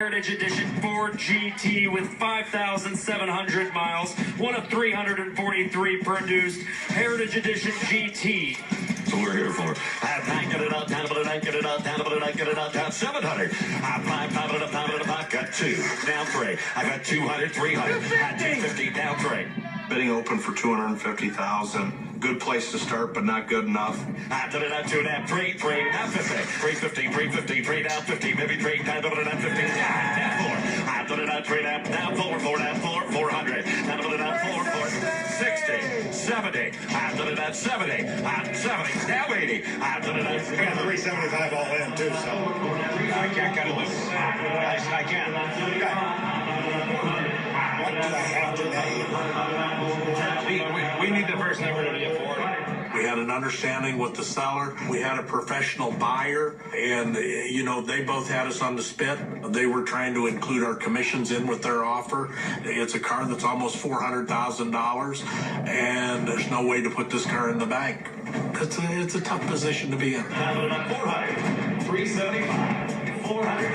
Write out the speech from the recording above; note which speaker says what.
Speaker 1: Heritage Edition Ford GT with 5,700 miles, one of 343 produced. Heritage Edition GT.
Speaker 2: So we're here for. Get it up, down, get it up, down, get it up, down, 700. Five, got 2, down 3. I got 200, 300. 250, down 3.
Speaker 3: Bidding open for $250,000. Good place to start, but not good enough.
Speaker 2: I did it up 2, down 3, 3, down 50. 350, 350, 3 down 50, maybe 3 down 50, down 4. I did it up 3 down 4, 4 down 4, 400. Down 4, 60, 70. I did it at 70. 70, now 80. I did it at
Speaker 4: 375 all in too, so I can't cut it loose. I can't. What do I have today? We need the first number to be a Ford.
Speaker 5: We had an understanding with the seller. We had a professional buyer, and they both had us on the spit. They were trying to include our commissions in with their offer. It's a car that's almost $400,000, and there's no way to put this car in the bank. It's a tough position to be in.
Speaker 2: 400, 375, 400.